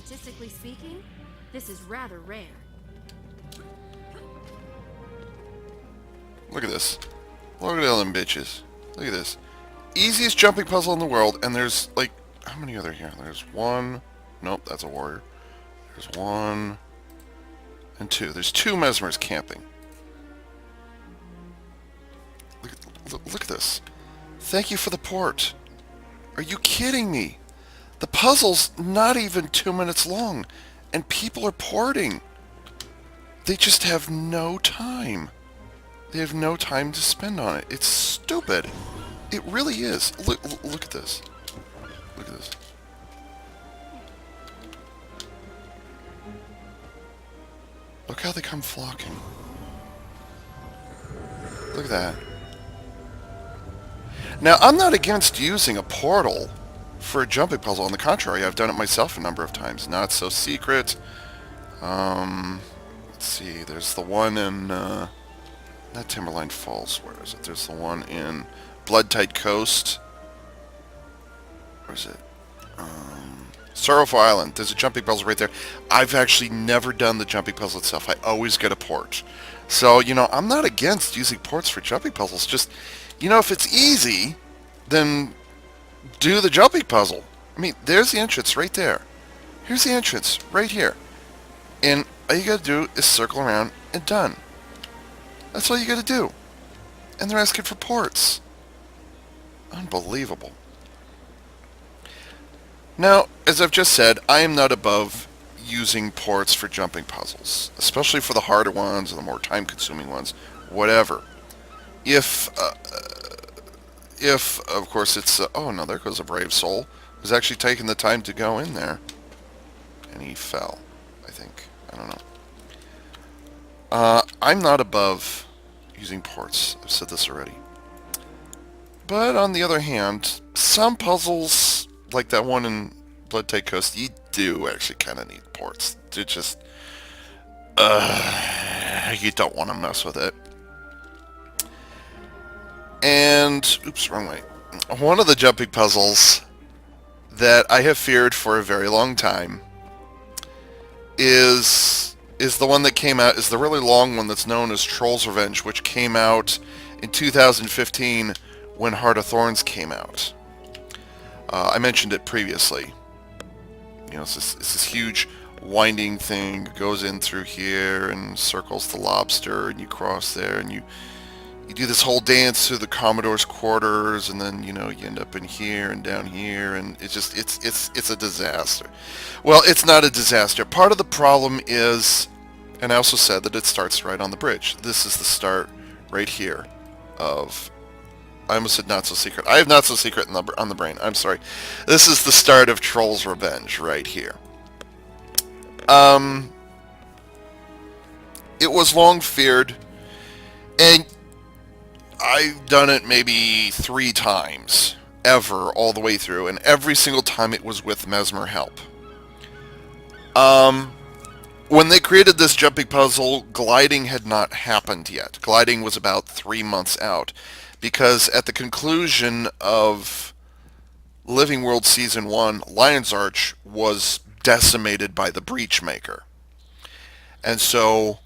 Statistically speaking, this is rather rare. Look at this. Look at all them bitches. Look at this. Easiest jumping puzzle in the world, and there's, like, how many are there here? There's one. Nope, that's a warrior. There's one and two. There's two mesmers camping. Look at this. Thank you for the port. Are you kidding me? The puzzle's not even 2 minutes long, and people are porting. They just have no time. They have no time to spend on it. It's stupid. It really is. Look at this. Look at this. Look how they come flocking. Look at that. Now, I'm not against using a portal for a jumping puzzle. On the contrary, I've done it myself a number of times. Not so secret. Let's see. There's the one in... not Timberline Falls. Where is it? There's the one in Blood-Tight Coast. Where is it? Sorrowful Island. There's a jumping puzzle right there. I've actually never done the jumping puzzle itself. I always get a port. So, I'm not against using ports for jumping puzzles. Just, if it's easy, then do the jumping puzzle. I mean, there's the entrance right there. Here's the entrance right here. And all you gotta do is circle around and done. That's all you gotta do. And they're asking for ports. Unbelievable. Now, as I've just said, I am not above using ports for jumping puzzles, especially for the harder ones or the more time-consuming ones, whatever. If of course it's... oh no, there goes a brave soul who's actually taking the time to go in there. And he fell, I think. I don't know. I'm not above using ports. I've said this already. But on the other hand, some puzzles, like that one in Blood-Tight Coast, you do actually kind of need ports. You just... you don't want to mess with it. And... oops, wrong way. One of the jumping puzzles that I have feared for a very long time is the one that came out, is the really long one that's known as Troll's Revenge, which came out in 2015 when Heart of Thorns came out. I mentioned it previously. It's this huge winding thing, goes in through here and circles the lobster, and you cross there, and you do this whole dance through the Commodore's quarters, and then, you end up in here and down here, and it's a disaster. Well, it's not a disaster. Part of the problem is, and I also said that it starts right on the bridge. This is the start right here of... I almost said Not So Secret. I have Not So Secret on the brain. I'm sorry. This is the start of Troll's Revenge right here. It was long feared, and I've done it maybe 3 times, ever, all the way through, and every single time it was with Mesmer help. When they created this jumping puzzle, gliding had not happened yet. Gliding was about 3 months out, because at the conclusion of Living World Season 1, Lion's Arch was decimated by the Breachmaker. And so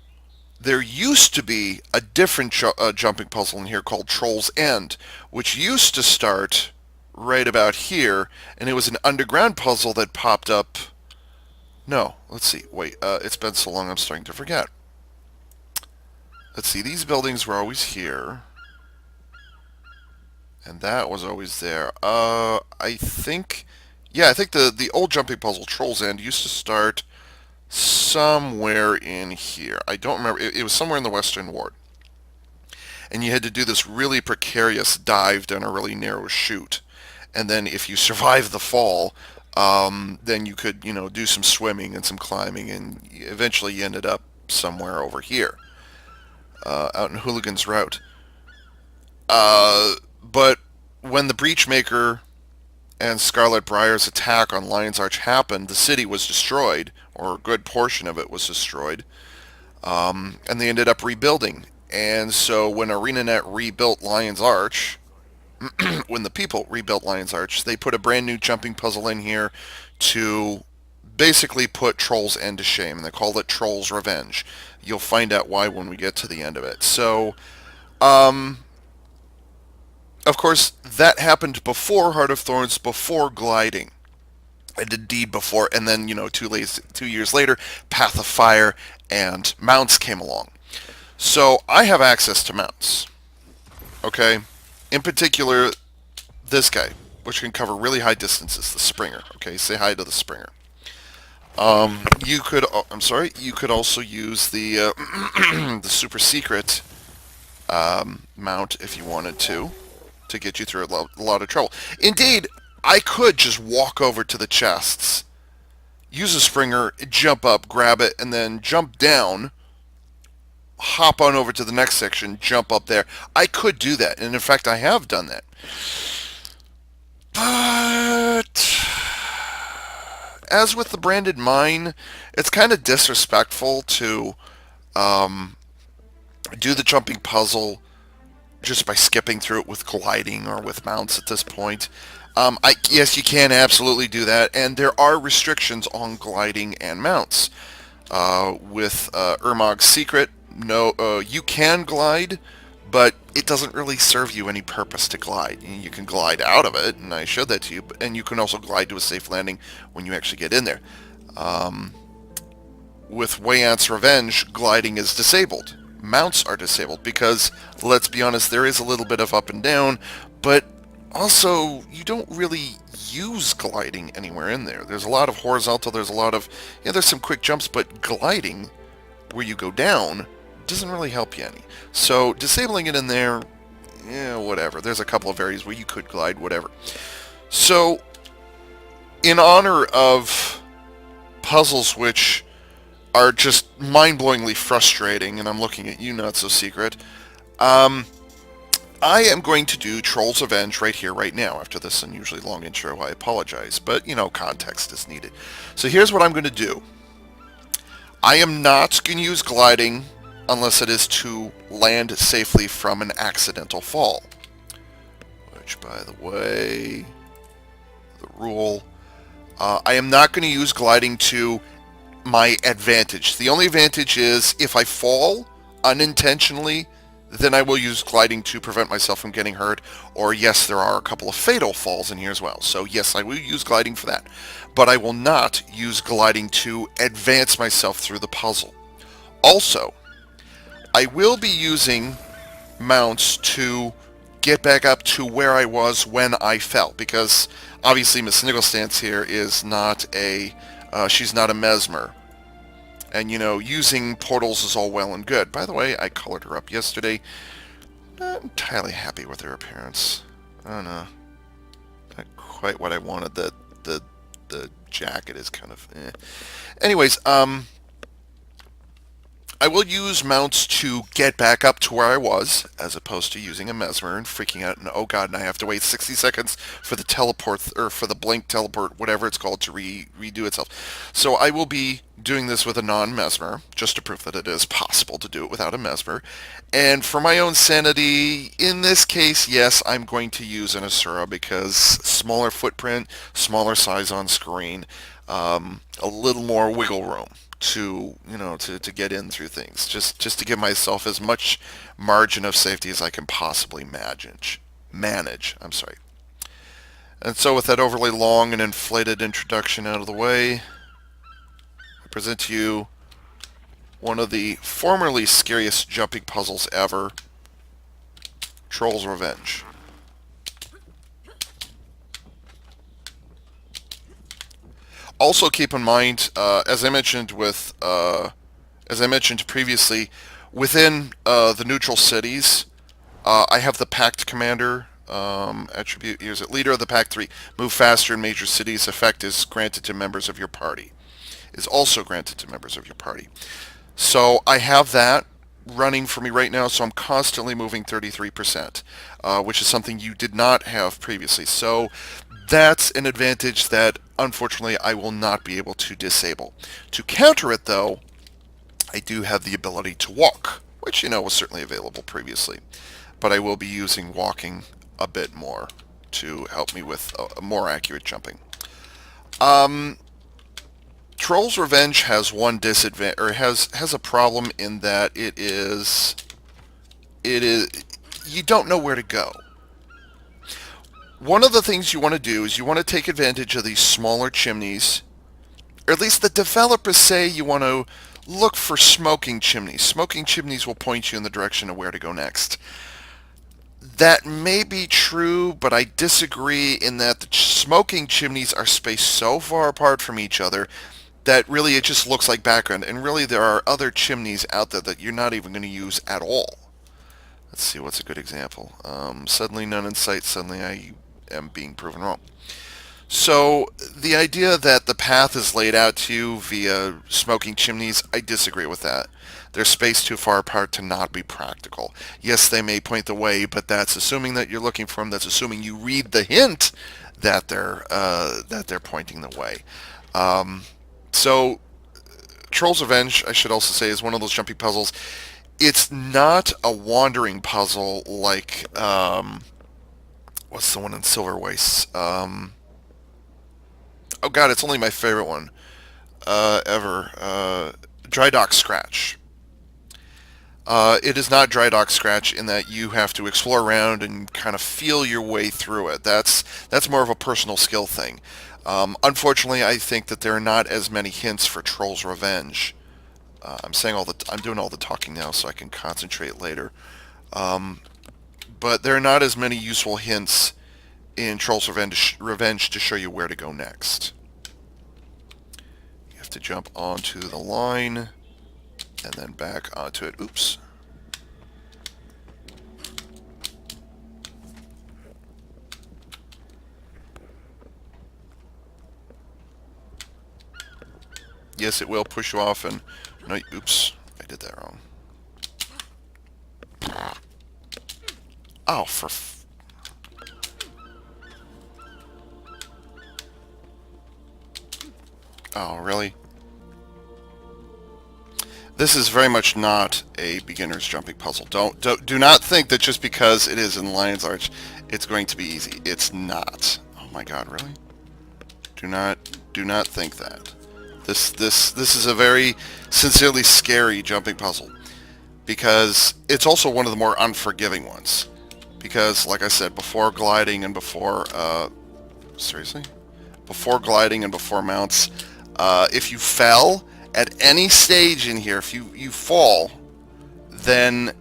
there used to be a different jumping puzzle in here called Troll's End, which used to start right about here, and it was an underground puzzle that popped up... No, let's see. Wait, it's been so long I'm starting to forget. Let's see, these buildings were always here. And that was always there. I think... yeah, I think the old jumping puzzle, Troll's End, used to start somewhere in here. I don't remember. It was somewhere in the Western Ward. And you had to do this really precarious dive down a really narrow chute. And then if you survived the fall, then you could, do some swimming and some climbing, and eventually you ended up somewhere over here, out in Hooligan's Route. But when the Breachmaker and Scarlet Briar's attack on Lion's Arch happened, the city was destroyed, or a good portion of it was destroyed, and they ended up rebuilding. And so when ArenaNet rebuilt Lion's Arch, when the people rebuilt Lion's Arch, they put a brand new jumping puzzle in here to basically put Troll's End to shame, and they called it Troll's Revenge. You'll find out why when we get to the end of it. So, of course, that happened before Heart of Thorns, before gliding. And indeed before, and then, 2 years later, Path of Fire and mounts came along. So I have access to mounts. Okay? In particular, this guy, which can cover really high distances, the Springer. Okay, say hi to the Springer. You could also use the the super secret mount if you wanted to get you through a lot of trouble. Indeed, I could just walk over to the chests, use a Springer, jump up, grab it, and then jump down, hop on over to the next section, jump up there. I could do that, and in fact, I have done that. But as with the branded mine, it's kind of disrespectful to do the jumping puzzle just by skipping through it with gliding or with mounts at this point. Yes, you can absolutely do that, and there are restrictions on gliding and mounts. With Urmag's Secret, no, you can glide, but it doesn't really serve you any purpose to glide. You can glide out of it, and I showed that to you, and you can also glide to a safe landing when you actually get in there. With Wayant's Revenge, gliding is disabled. Mounts are disabled because, let's be honest, there is a little bit of up and down, but also, you don't really use gliding anywhere in there. There's a lot of horizontal, there's a lot of, there's some quick jumps, but gliding, where you go down, doesn't really help you any. So, disabling it in there, whatever. There's a couple of areas where you could glide, whatever. So, in honor of puzzles which are just mind-blowingly frustrating, and I'm looking at you, Not So Secret, I am going to do Troll's Revenge right here, right now. After this unusually long intro, I apologize, but, context is needed. So here's what I'm going to do. I am not going to use gliding unless it is to land safely from an accidental fall. Which, by the way, the rule, I am not going to use gliding to my advantage. The only advantage is if I fall unintentionally, then I will use gliding to prevent myself from getting hurt. Or yes, there are a couple of fatal falls in here as well. So yes, I will use gliding for that. But I will not use gliding to advance myself through the puzzle. Also, I will be using mounts to get back up to where I was when I fell. Because obviously Miss Snigglestance here is not she's not a mesmer. And, using portals is all well and good. By the way, I colored her up yesterday. Not entirely happy with her appearance. I don't know. Not quite what I wanted. The jacket is kind of Anyways, I will use mounts to get back up to where I was, as opposed to using a mesmer and freaking out and, oh god, and I have to wait 60 seconds for the teleport, or for the blink teleport, whatever it's called, to redo itself. So I will be doing this with a non-mesmer, just to prove that it is possible to do it without a mesmer. And for my own sanity, in this case, yes, I'm going to use an Asura, because smaller footprint, smaller size on screen, a little more wiggle room to get in through things, just to give myself as much margin of safety as I can possibly manage. I'm sorry. And so with that overly long and inflated introduction out of the way, I present to you one of the formerly scariest jumping puzzles ever, Troll's Revenge. Also, keep in mind, as I mentioned previously, within the neutral cities, I have the Pact Commander attribute. Here's it: Leader of the Pact 3. Move faster in major cities. Effect is granted to members of your party. Is also granted to members of your party. So I have that running for me right now. So I'm constantly moving 33%, which is something you did not have previously. So that's an advantage that, unfortunately, I will not be able to disable. To counter it, though, I do have the ability to walk, which, was certainly available previously. But I will be using walking a bit more to help me with a more accurate jumping. Troll's Revenge has one disadvantage, or has a problem in that it is you don't know where to go. One of the things you want to do is you want to take advantage of these smaller chimneys, or at least the developers say you want to look for smoking chimneys. Smoking chimneys will point you in the direction of where to go next. That may be true, but I disagree in that the smoking chimneys are spaced so far apart from each other that really it just looks like background, and really there are other chimneys out there that you're not even going to use at all. Let's see, what's a good example? Suddenly none in sight, suddenly I am being proven wrong. So the idea that the path is laid out to you via smoking chimneys, I disagree with that. They're spaced too far apart to not be practical. Yes, they may point the way, but that's assuming that you're looking for them. That's assuming you read the hint that they're pointing the way. So Troll's Revenge, I should also say, is one of those jumping puzzles. It's not a wandering puzzle like what's the one in Silver Wastes? Oh god, it's only my favorite one ever. Dry Dock Scratch. It is not Dry Dock Scratch in that you have to explore around and kind of feel your way through it. That's more of a personal skill thing. Unfortunately, I think that there are not as many hints for Troll's Revenge. I'm doing all the talking now so I can concentrate later. But there are not as many useful hints in Troll's Revenge to show you where to go next. You have to jump onto the line and then back onto it. Oops. Yes, it will push you off and... No, oops. I did that wrong. Oh, for... Oh, really? This is very much not a beginner's jumping puzzle. Do not think that just because it is in Lion's Arch, it's going to be easy. It's not. Oh my god, really? Do not think that. This is a very sincerely scary jumping puzzle because it's also one of the more unforgiving ones. Because, like I said, before gliding and before before gliding and before mounts, if you fell at any stage in here, if you fall, then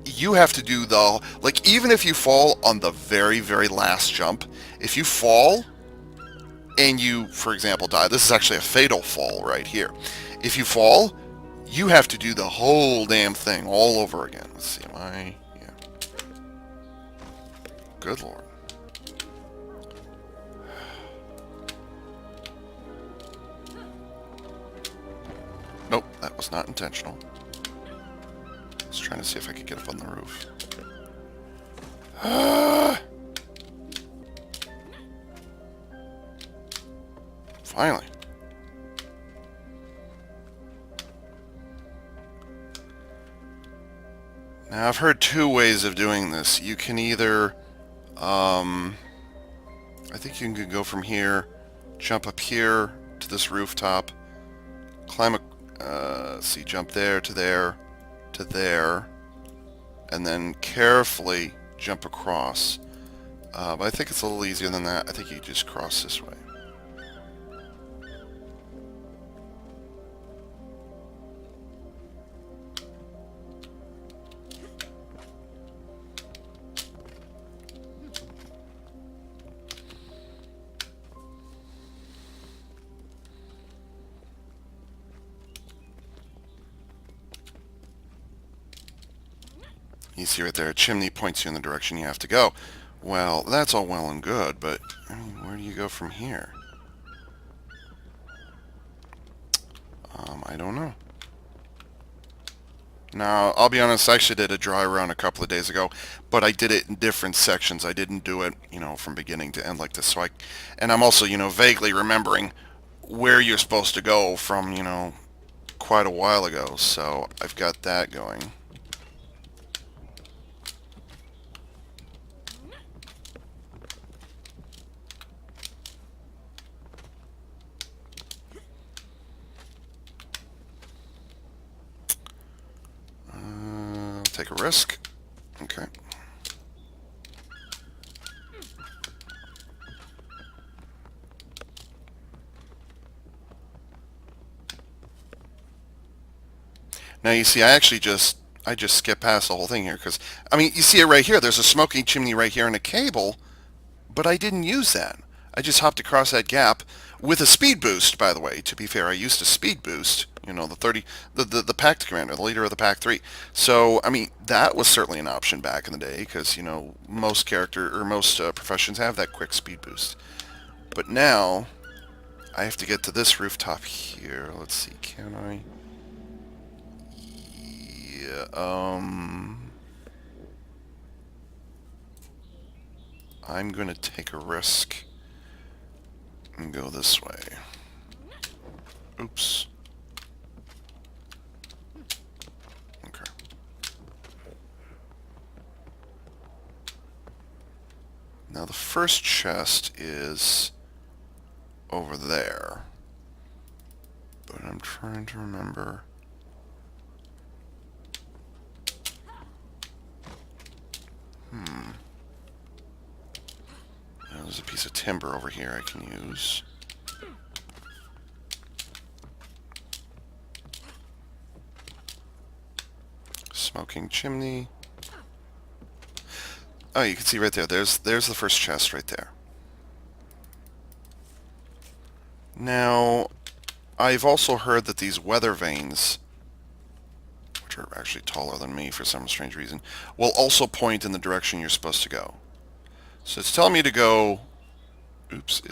you have to do the, like, even if you fall on the very, very last jump, if you fall and you, for example, die, this is actually a fatal fall right here. If you fall, you have to do the whole damn thing all over again. Let's see, yeah. Good lord. Nope, that was not intentional. I was trying to see if I could get up on the roof. Finally. Now, I've heard two ways of doing this. You can either, I think you can go from here, jump up here to this rooftop, climb jump there to there to there, and then carefully jump across. But I think it's a little easier than that. I think you just cross this way. You see right there, a chimney points you in the direction you have to go. Well, that's all well and good, but I mean, where do you go from here? I don't know. Now, I'll be honest, I actually did a dry run a couple of days ago, but I did it in different sections. I didn't do it, from beginning to end like this. So and I'm also, vaguely remembering where you're supposed to go from, quite a while ago. So I've got that going. take a risk. Okay. Now you see, I just skipped past the whole thing here because, I mean, you see it right here. There's a smoking chimney right here and a cable, but I didn't use that. I just hopped across that gap with a speed boost, by the way. To be fair, I used a speed boost, you know, the Pact Commander, the leader of the Pact 3. So, I mean, that was certainly an option back in the day because, you know, most professions have that quick speed boost. But now, I have to get to this rooftop here. Let's see, can I? Yeah, I'm going to take a risk and go this way. Oops. Okay. Now the first chest is over there. But I'm trying to remember. There's a piece of timber over here I can use. Smoking chimney. Oh, you can see right there. There's the first chest right there. Now, I've also heard that these weather vanes, which are actually taller than me for some strange reason, will also point in the direction you're supposed to go. So it's telling me to go... Oops,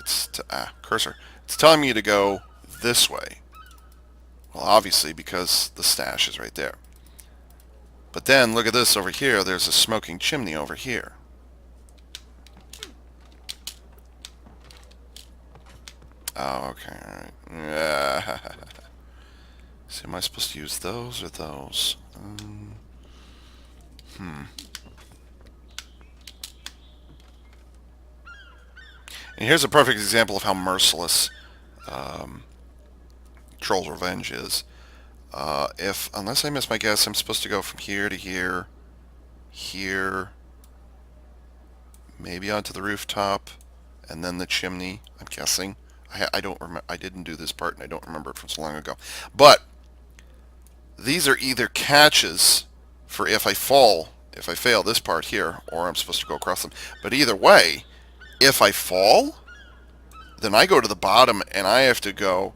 cursor. It's telling me to go this way. Well, obviously, because the stash is right there. But then, look at this over here. There's a smoking chimney over here. Oh, okay, alright. Yeah. So am I supposed to use those or those? And here's a perfect example of how merciless Troll's Revenge is. Unless I miss my guess, I'm supposed to go from here to here, here, maybe onto the rooftop, and then the chimney, I'm guessing. I don't remember. I didn't do this part, and I don't remember it from so long ago. But these are either catches for if I fail this part here, or I'm supposed to go across them. But either way, if I fall, then I go to the bottom, and I have to go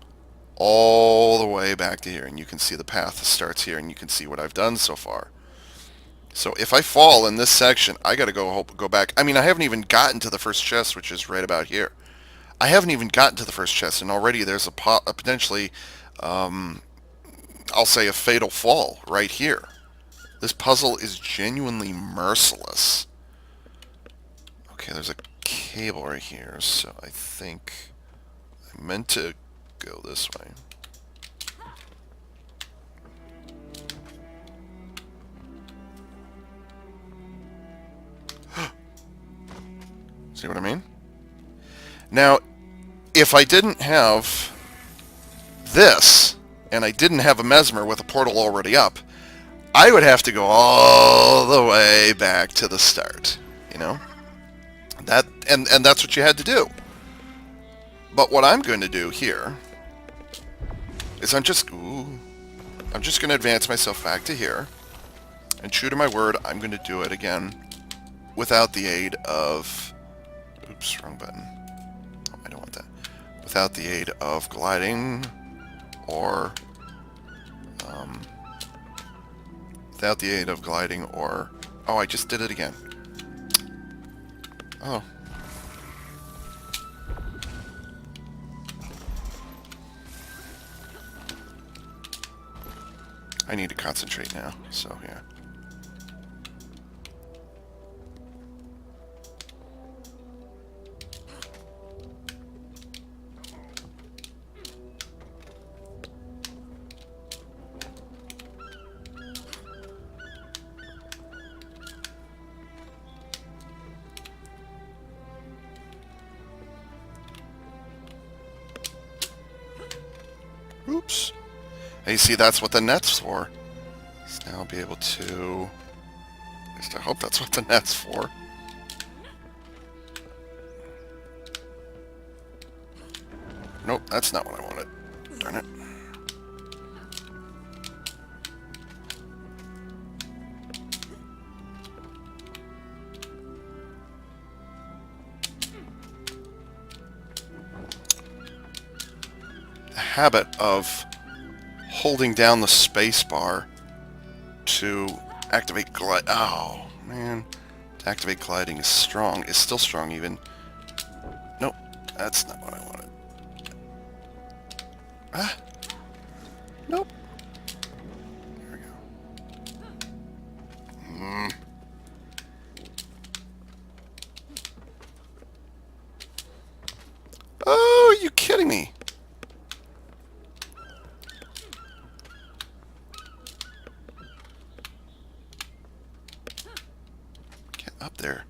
all the way back to here. And you can see the path starts here, and you can see what I've done so far. So if I fall in this section, I got to go back. I mean, I haven't even gotten to the first chest, which is right about here. I haven't even gotten to the first chest, and already there's a potentially, I'll say, a fatal fall right here. This puzzle is genuinely merciless. Okay, there's a cable right here, so I think I meant to go this way. See what I mean? Now, if I didn't have this, and I didn't have a mesmer with a portal already up, I would have to go all the way back to the start, you know? And that's what you had to do. But what I'm going to do here is I'm just going to advance myself back to here, and true to my word, I'm going to do it again without the aid of... Oops, wrong button. Oh, I don't want that. Without the aid of gliding, or... without the aid of gliding, or... Oh, I just did it again. Oh. I need to concentrate now, so yeah. Oops. Hey, see, that's what the net's for. So now I'll be able to At least I hope that's what the net's for. Nope, that's not what I wanted. Darn it. The habit of holding down the space bar to activate glide. Oh, man. To activate gliding is strong. Is still strong even. Nope, that's not what I wanted. Ah. Nope. There we go. Oh, are you kidding me? Get up there.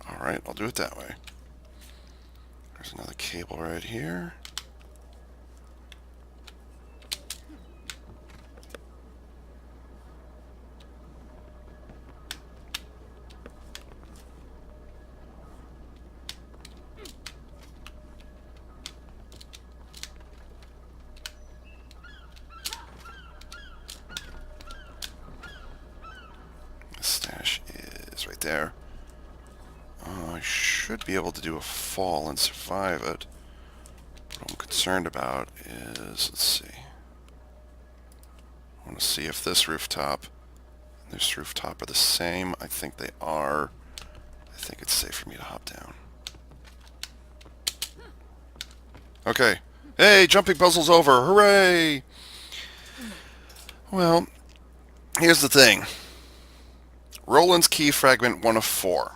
Alright, I'll do it that way. There's another cable right here. The stash is right there. I should be able to do a fall and survive it. What I'm concerned about is, let's see. I want to see if this rooftop and this rooftop are the same. I think they are. I think it's safe for me to hop down. Okay. Hey, jumping puzzle's over. Hooray! Well, here's the thing. Roland's key fragment 1 of 4.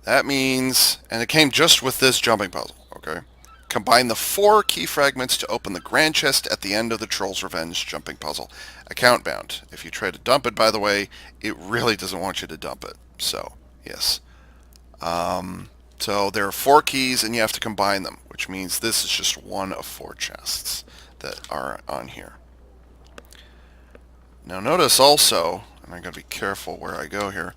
That means, and it came just with this jumping puzzle, okay? Combine the 4 key fragments to open the grand chest at the end of the Troll's Revenge jumping puzzle. Account bound. If you try to dump it, by the way, it really doesn't want you to dump it. So, yes. So there are 4 keys and you have to combine them, which means this is just 1 of 4 chests that are on here. Now notice also, and I gotta be careful where I go here,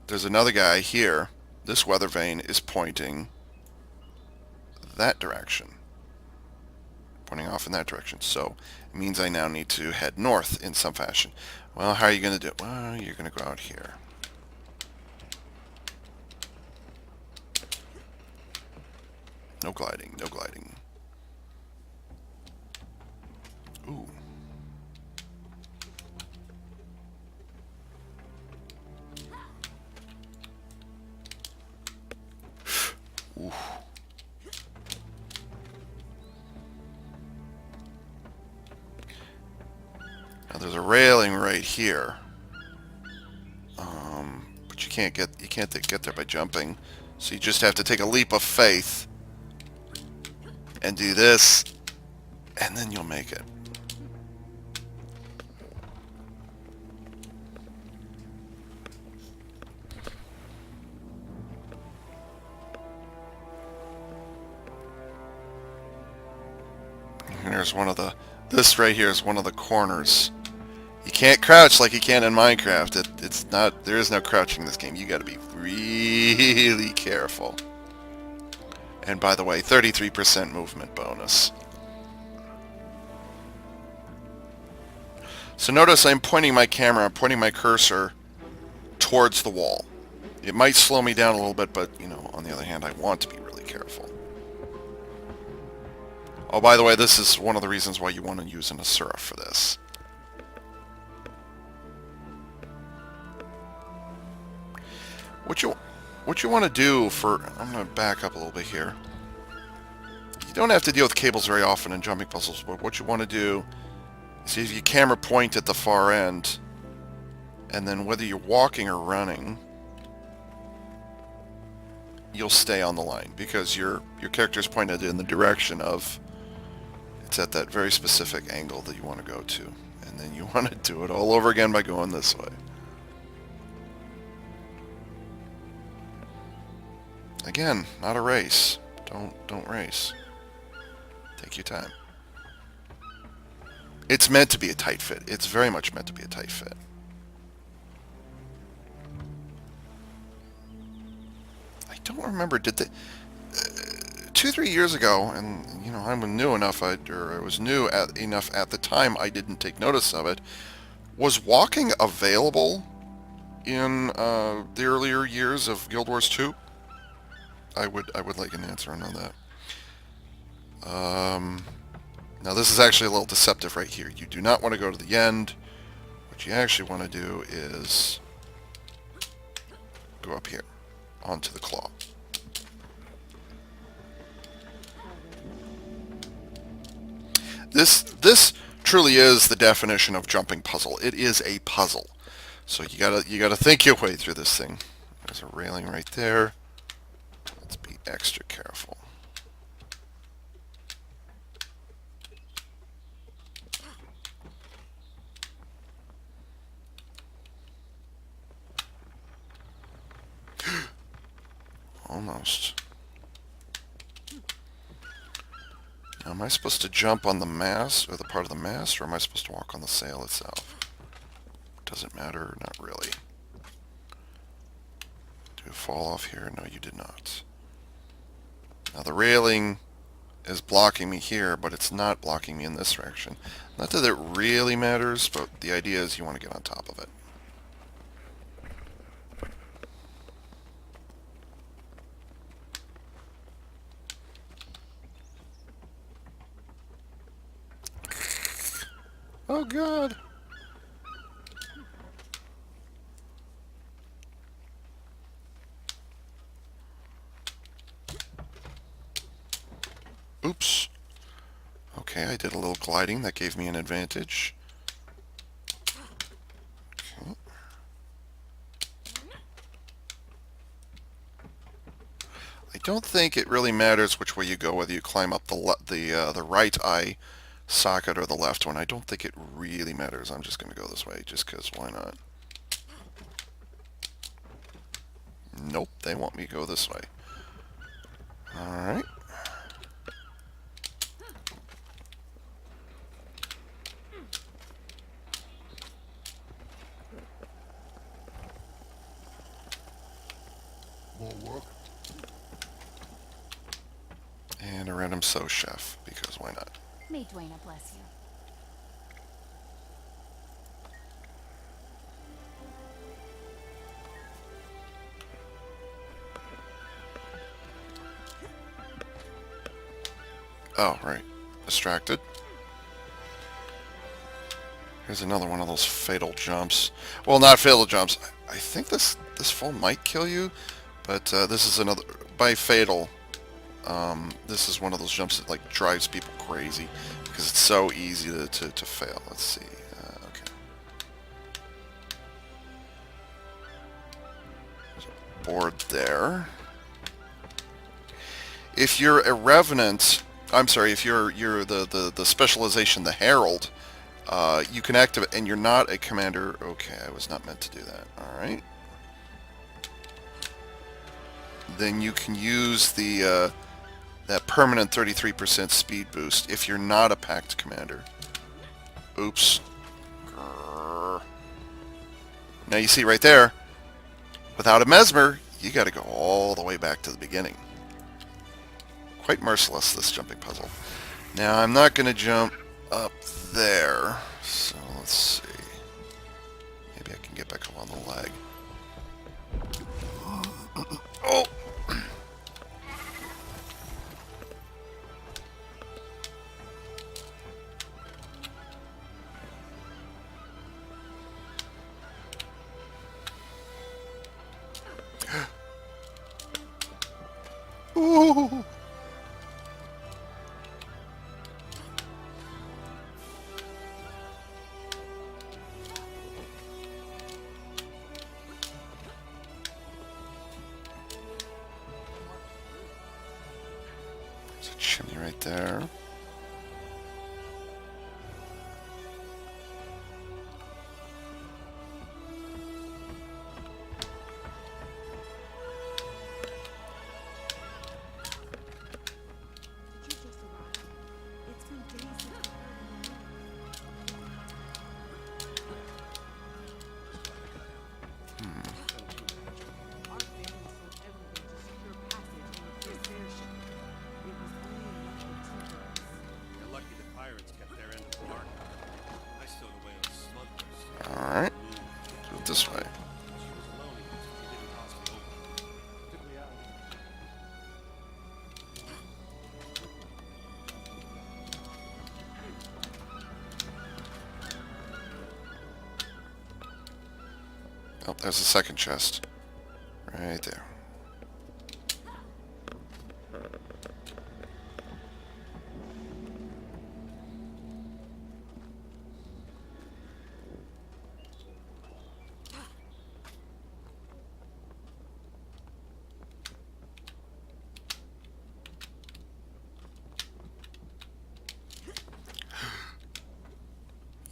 there's another guy here. This weather vane is pointing that direction. Pointing off in that direction. So it means I now need to head north in some fashion. Well, how are you going to do it? Well, you're going to go out here. No gliding, no gliding. Ooh. Ooh. Now there's a railing right here, but you can't get there by jumping. So you just have to take a leap of faith and do this, and then you'll make it. And here's one of the. This right here is one of the corners. You can't crouch like you can in Minecraft. It's not. There is no crouching in this game. You got to be really careful. And by the way, 33% movement bonus. So notice I'm pointing my camera, I'm pointing my cursor towards the wall. It might slow me down a little bit, but, you know, on the other hand, I want to be really careful. Oh, by the way, this is one of the reasons why you want to use an Asura for this. What you want to do for... I'm going to back up a little bit here. You don't have to deal with cables very often in jumping puzzles, but what you want to do is if your camera point at the far end, and then whether you're walking or running, you'll stay on the line, because your character's pointed in the direction of... It's at that very specific angle that you want to go to. And then you want to do it all over again by going this way. Again, not a race. Don't race. Take your time. It's meant to be a tight fit. It's very much meant to be a tight fit. I don't remember, did they... 2-3 years ago, and you know, I was new enough, enough at the time I didn't take notice of it, was walking available in the earlier years of Guild Wars 2? I would like an answer on that. Now this is actually a little deceptive right here. You do not want to go to the end. What you actually want to do is go up here onto the claw. This truly is the definition of jumping puzzle. It is a puzzle. So you gotta think your way through this thing. There's a railing right there. Let's be extra careful. Almost. Now, am I supposed to jump on the mast, or the part of the mast, or am I supposed to walk on the sail itself? Does it matter? Not really. Do you fall off here? No, you did not. Now the railing is blocking me here, but it's not blocking me in this direction. Not that it really matters, but the idea is you want to get on top of it. Oh God! Oops. Okay, I did a little gliding. That gave me an advantage. Okay. I don't think it really matters which way you go, whether you climb up the right eye socket or the left one. I don't think it really matters. I'm just going to go this way, just because why not? Nope, they want me to go this way. Alright. More work? And a random sew chef, because why not? May Dwayna bless you. Oh, right. Distracted. Here's another one of those fatal jumps. Well, not fatal jumps. I think this fall might kill you, but this is another... By fatal, this is one of those jumps that like drives people crazy because it's so easy to fail. Let's see. Okay. There's a board there. If you're a revenant... I'm sorry, if you're the specialization, the Herald, you can activate, and you're not a commander. Okay, I was not meant to do that. Alright. Then you can use the that permanent 33% speed boost if you're not a packed commander. Oops. Grrr. Now you see right there, without a mesmer, you got to go all the way back to the beginning. Quite merciless, this jumping puzzle. Now, I'm not going to jump up there, so let's see. Maybe I can get back up on the leg. Oh! Ooh! There's a chimney right there. Alright. Do it this way. Oh, there's a second chest. Right there.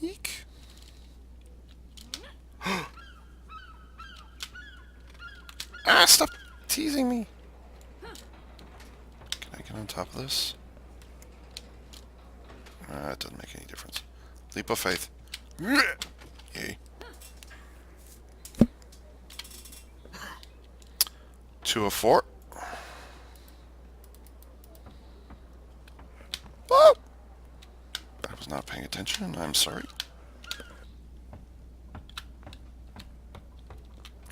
Eek. Ah, stop teasing me. Can I get on top of this? It doesn't make any difference. Leap of faith. Yay. 2 of 4. Whoa! I was not paying attention. I'm sorry.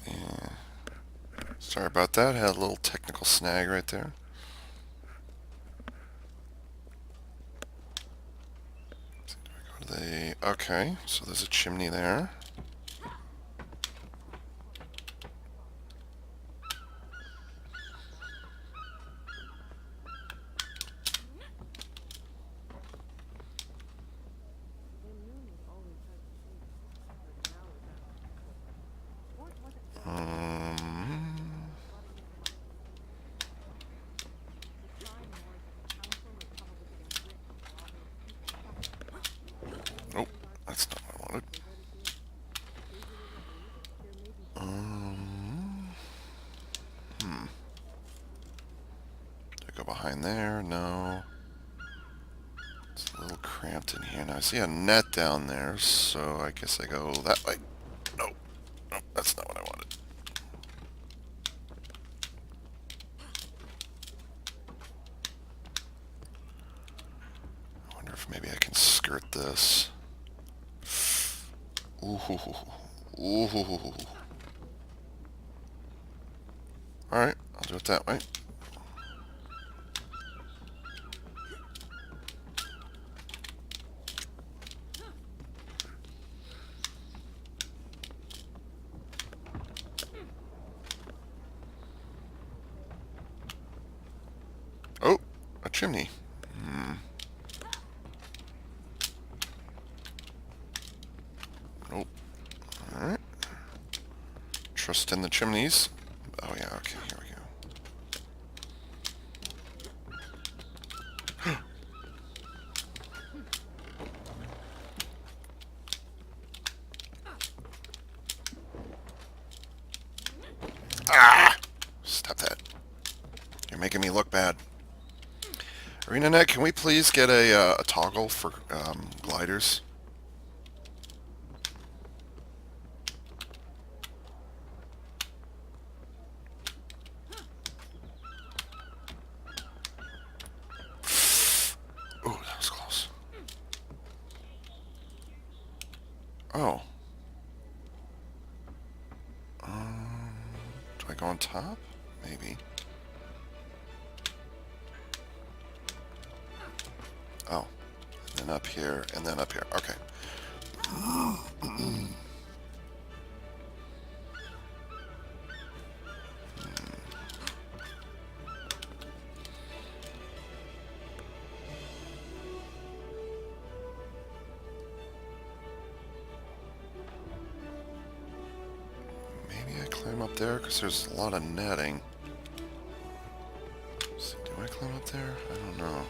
Yeah. Sorry about that. Had a little technical snag right there. Okay, so there's a chimney there. Nope, that's not what I wanted. Do I go behind there? No. It's a little cramped in here. Now I see a net down there, so I guess I go that way. Nope. Nope, that's not what I wanted. I wonder if maybe I can skirt this. Ooh. Ooh. Alright, I'll do it that way. Oh, a chimney. Nope. Alright. Trust in the chimneys. Oh yeah, okay, here we go. Ah! Stop that. You're making me look bad. ArenaNet, can we please get a toggle for gliders? Ooh, that was close. Oh. Do I go on top? Maybe. Oh. And then up here, and then up here. Okay. Maybe I climb up there, because there's a lot of netting. So, do I climb up there? I don't know.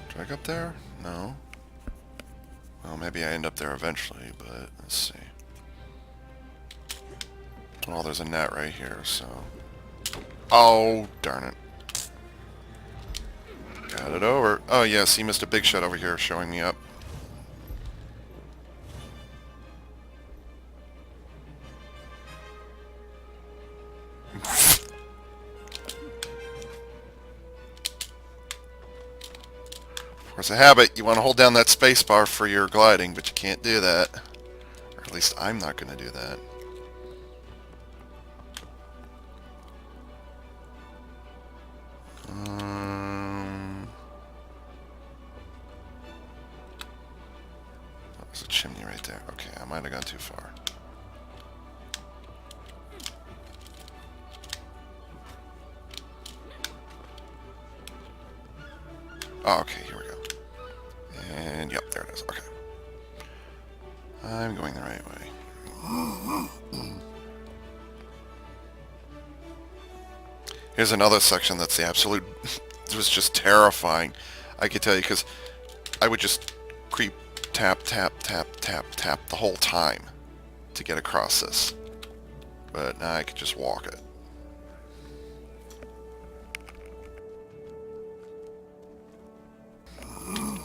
Do I go up there? No. Well, maybe I end up there eventually, but let's see. Well, there's a net right here, so... Oh, darn it. Got it over. Oh, yes, he missed a big shot over here showing me up. Force a habit, you want to hold down that space bar for your gliding, but you can't do that. Or at least I'm not going to do that. There's a chimney right there. Okay, I might have gone too far. Oh, okay, here we go. And, yep, there it is. Okay. I'm going the right way. Here's another section that's the absolute... It was just terrifying, I could tell you, because I would just creep, tap, tap, tap, tap, tap the whole time to get across this. But now I could just walk it. And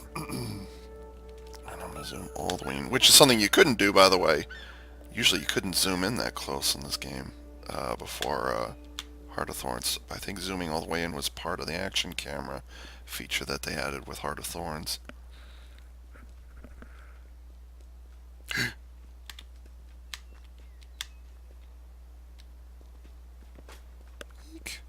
I'm going to zoom all the way in, which is something you couldn't do, by the way. Usually you couldn't zoom in that close in this game before Heart of Thorns. I think zooming all the way in was part of the action camera feature that they added with Heart of Thorns. Eek.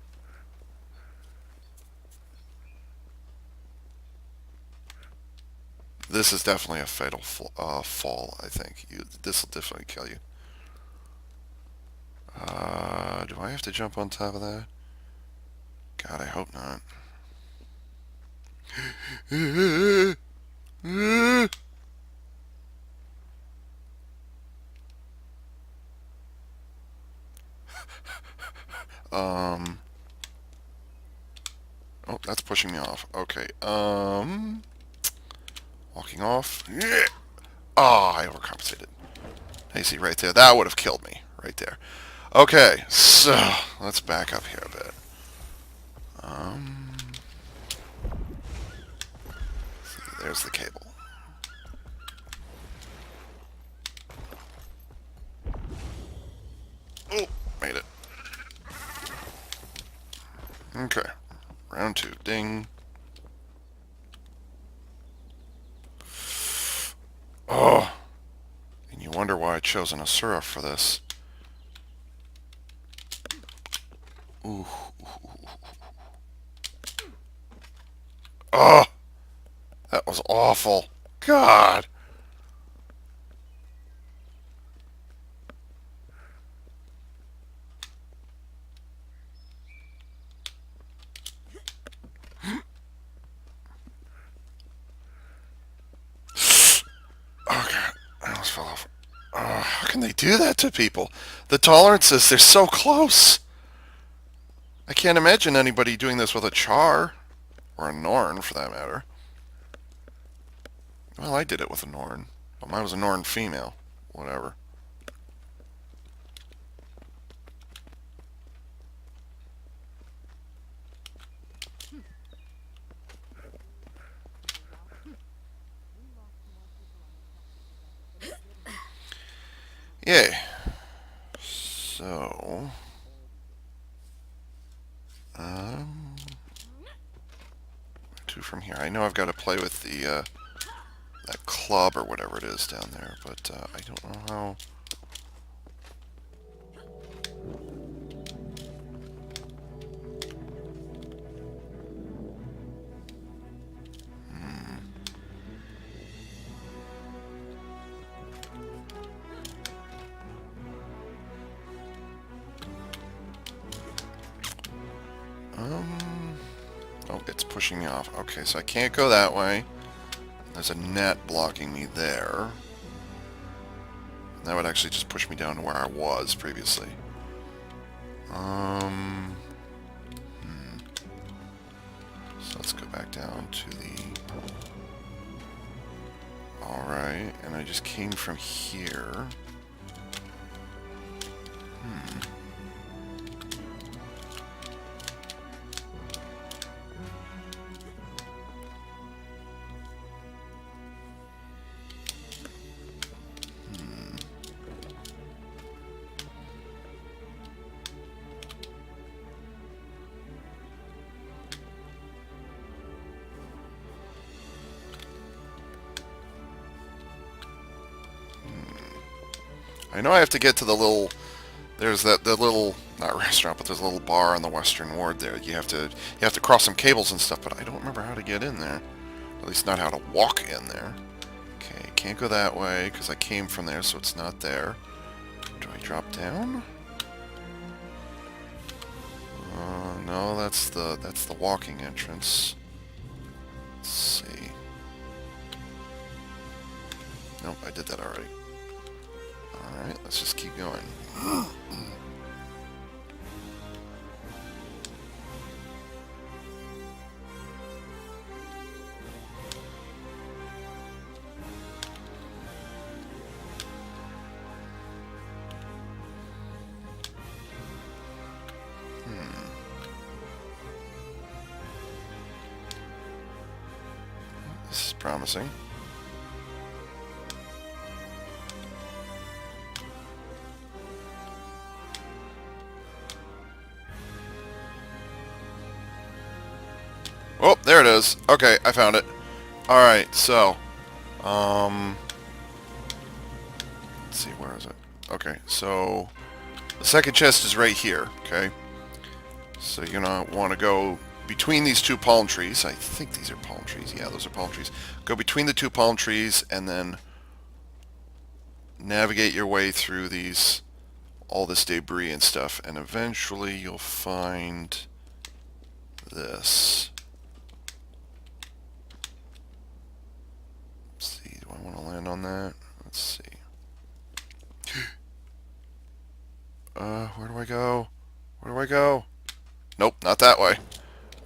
This is definitely a fatal fall, I think. This will definitely kill you. Do I have to jump on top of that? God, I hope not. Oh, that's pushing me off. Okay, walking off. Oh, I overcompensated. I see right there. That would have killed me right there. Okay, so let's back up here a bit. See, there's the cable. Oh, made it. Okay, round 2. Ding. Oh, and you wonder why I chose an Asura for this. Ooh. Oh, that was awful. God. Oh, God. I almost fell off. How can they do that to people? The tolerances, they're so close. I can't imagine anybody doing this with a Char. Or a Norn, for that matter. Well, I did it with a Norn. Well, mine was a Norn female. Whatever. Yay. So... two from here. I know I've got to play with the, that club or whatever it is down there, but I don't know how... Oh, it's pushing me off. Okay, so I can't go that way. There's a net blocking me there. That would actually just push me down to where I was previously. So let's go back down to the... Alright, and I just came from here. I know I have to get to the little... There's the little... Not restaurant, but there's a little bar on the western ward there. You have to cross some cables and stuff, but I don't remember how to get in there. At least not how to walk in there. Okay, can't go that way, because I came from there, so it's not there. Do I drop down? No, that's the walking entrance. Let's see. Nope, I did that already. Alright, let's just keep going. This is promising. Oh, there it is. Okay, I found it. Alright, so... let's see, where is it? Okay, so... The second chest is right here, okay? So you're gonna want to go between these two palm trees. I think these are palm trees. Yeah, those are palm trees. Go between the two palm trees and then navigate your way through these... all this debris and stuff. And eventually you'll find... this. I want to land on that. Let's see. Where do I go? Where do I go? Nope, not that way.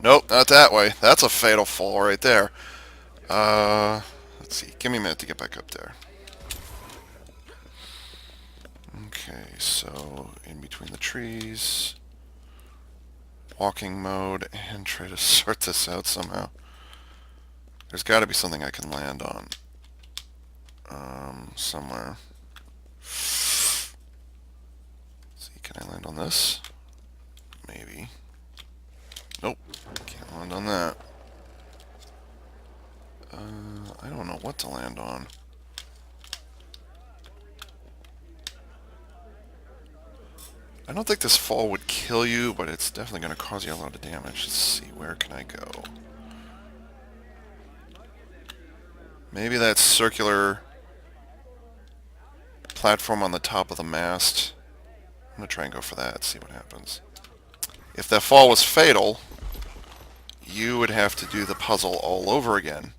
Nope, not that way. That's a fatal fall right there. Let's see. Give me a minute to get back up there. Okay, so in between the trees. Walking mode, and try to sort this out somehow. There's got to be something I can land on. Somewhere. Let's see, can I land on this? Maybe. Nope, can't land on that. I don't know what to land on. I don't think this fall would kill you, but it's definitely going to cause you a lot of damage. Let's see, where can I go? Maybe that circular platform on the top of the mast. I'm going to try and go for that, see what happens. If that fall was fatal, you would have to do the puzzle all over again.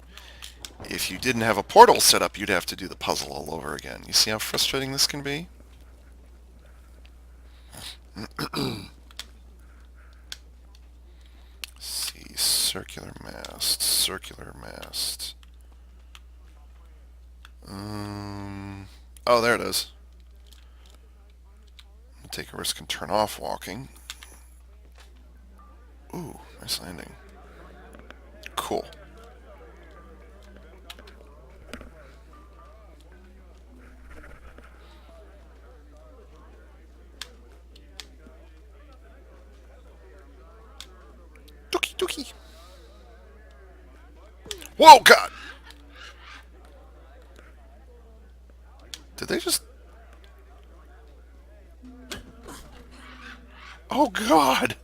If you didn't have a portal set up, you'd have to do the puzzle all over again. You see how frustrating this can be? See, circular mast, circular mast. Oh, there it is. I'll take a risk and turn off walking. Ooh, nice landing. Cool. Dookie dookie. Whoa, God! Did they just... Oh, God!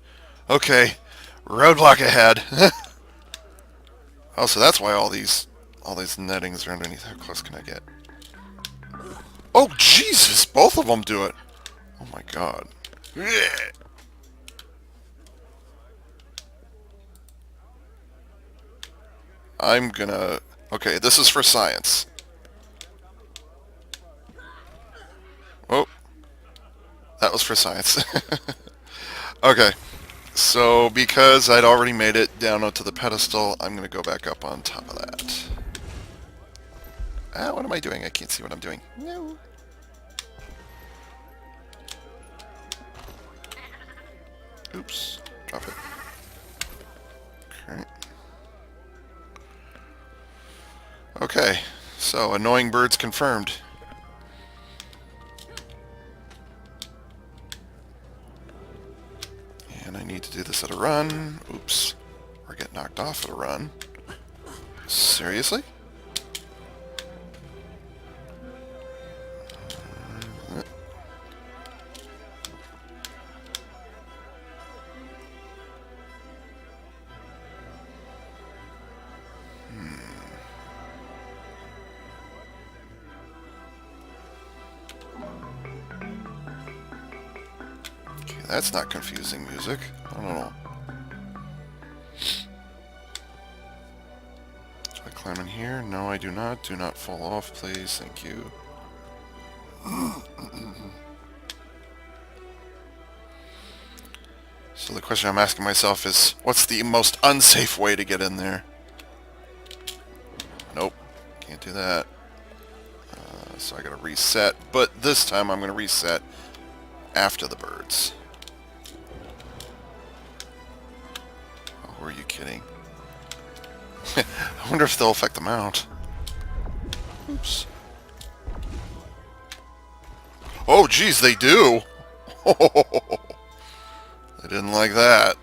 Okay. Roadblock ahead. Oh, so that's why all these nettings are underneath. How close can I get? Oh, Jesus! Both of them do it! Oh, my God. I'm gonna... Okay, this is for science. Oh. That was for science. Okay. So, because I'd already made it down onto the pedestal, I'm going to go back up on top of that. Ah, what am I doing? I can't see what I'm doing. No. Oops. Drop it. Okay. Okay. So, annoying birds confirmed. And I need to do this at a run. Oops. Or get knocked off at a run. Seriously? That's not confusing music. I don't know. Do I climb in here? No, I do not. Do not fall off, please. Thank you. So the question I'm asking myself is, what's the most unsafe way to get in there? Nope. Can't do that. So I gotta reset. But this time I'm gonna reset after the birds. Oh, are you kidding? I wonder if they'll affect the mount. Oops. Oh, geez, they do! I didn't like that.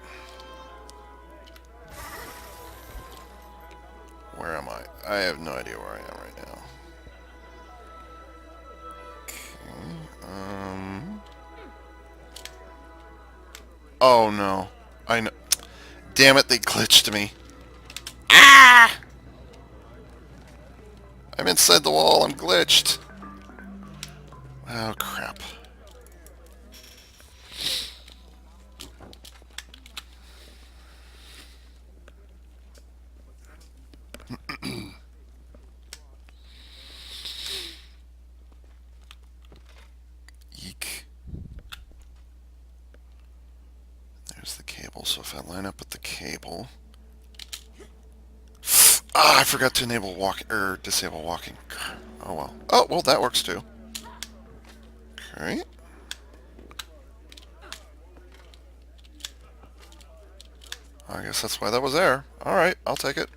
Where am I? I have no idea where I am right now. Okay, Oh, no. I know. Damn it, they glitched me. Ah! I'm inside the wall, I'm glitched. Oh, crap. Eek. There's the cable, so if I line up with the cable... Ah, I forgot to enable walk or disable walking. Oh well. Oh well, that works too. Okay. I guess that's why that was there. All right, I'll take it.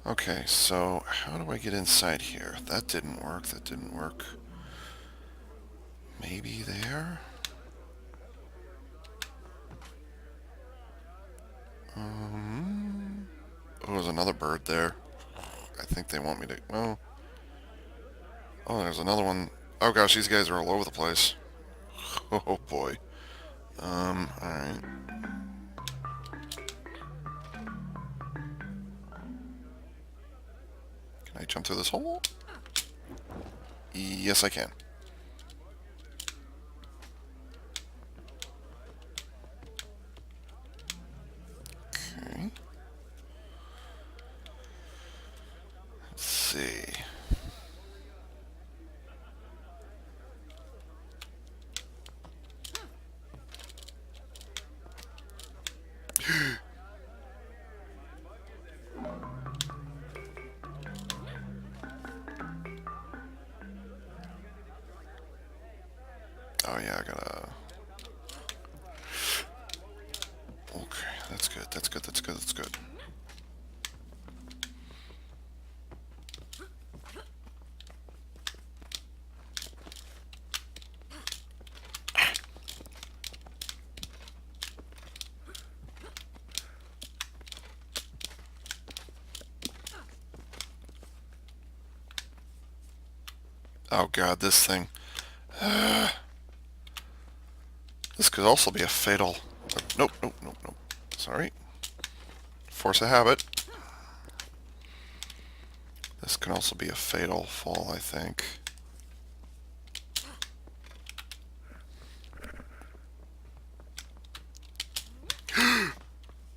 Okay, so how do I get inside here? That didn't work. That didn't work. Maybe there? Oh, there's another bird there. I think they want me to... Oh. Oh, there's another one. Oh gosh, these guys are all over the place. Oh boy. Alright. Can I jump through this hole? Yes, I can. Okay. Let's see. Oh yeah, I gotta... Okay, that's good, that's good, that's good, that's good. Oh god, this thing. This could also be a fatal... Nope, nope, nope, nope. Sorry. Force of habit. This can also be a fatal fall, I think.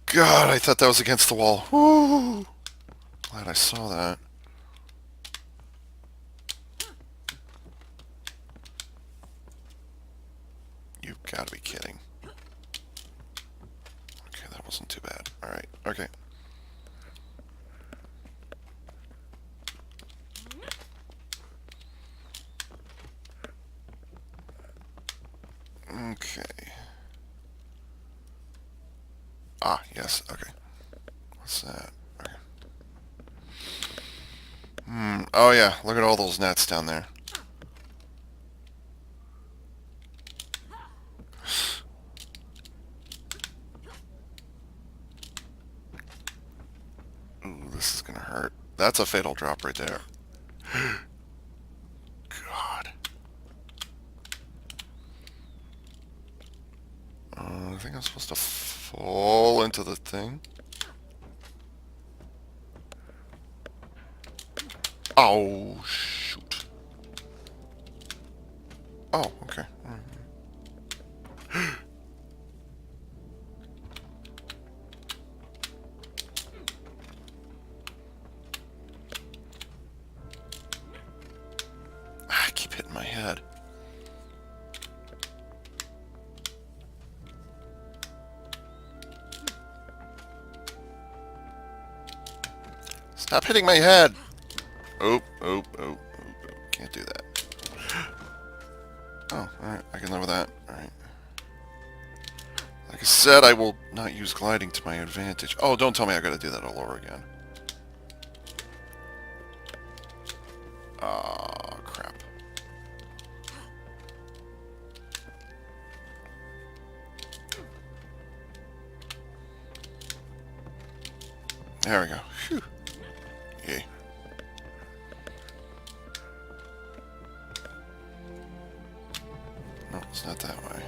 God, I thought that was against the wall. Woo! Glad I saw that. You've got to be kidding. Okay, that wasn't too bad. Alright, okay. Okay. Ah, yes, okay. What's that? Okay. Oh yeah, look at all those nets down there. Ooh, this is gonna hurt. That's a fatal drop right there. God. I think I'm supposed to fall into the thing. Oh, shoot. Oh, okay. I keep hitting my head. Stop hitting my head! Oh, oh, oh, oh, oh. Can't do that. Oh, alright. I can live with that. Alright. Like I said, I will not use gliding to my advantage. Oh, don't tell me I gotta do that all over again. Ah, crap. There we go. Phew. Yay. No, it's not that way.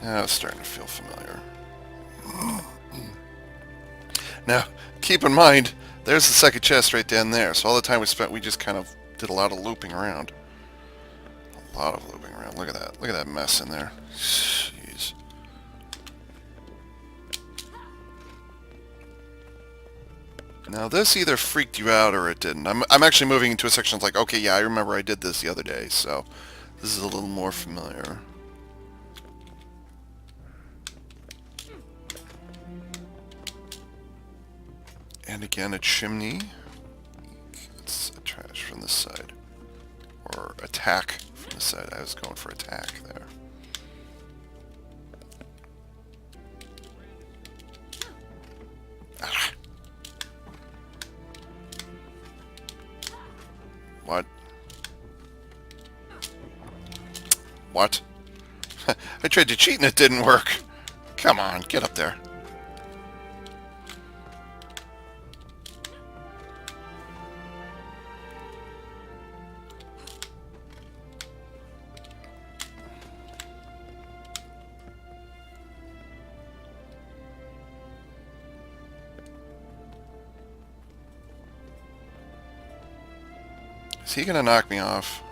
Now it's starting to feel familiar. Now, keep in mind, there's the second chest right down there. So all the time we spent, we just kind of did a lot of looping around. A lot of looping around. Look at that. Look at that mess in there. Jeez. Now this either freaked you out or it didn't. I'm actually moving into a section that's like, okay, yeah, I remember I did this the other day, so this is a little more familiar. And again, a chimney. It's a trash from this side. Or attack from this side. I was going for attack there. Ah. What? What? I tried to cheat and it didn't work. Come on, get up there. Is he gonna knock me off?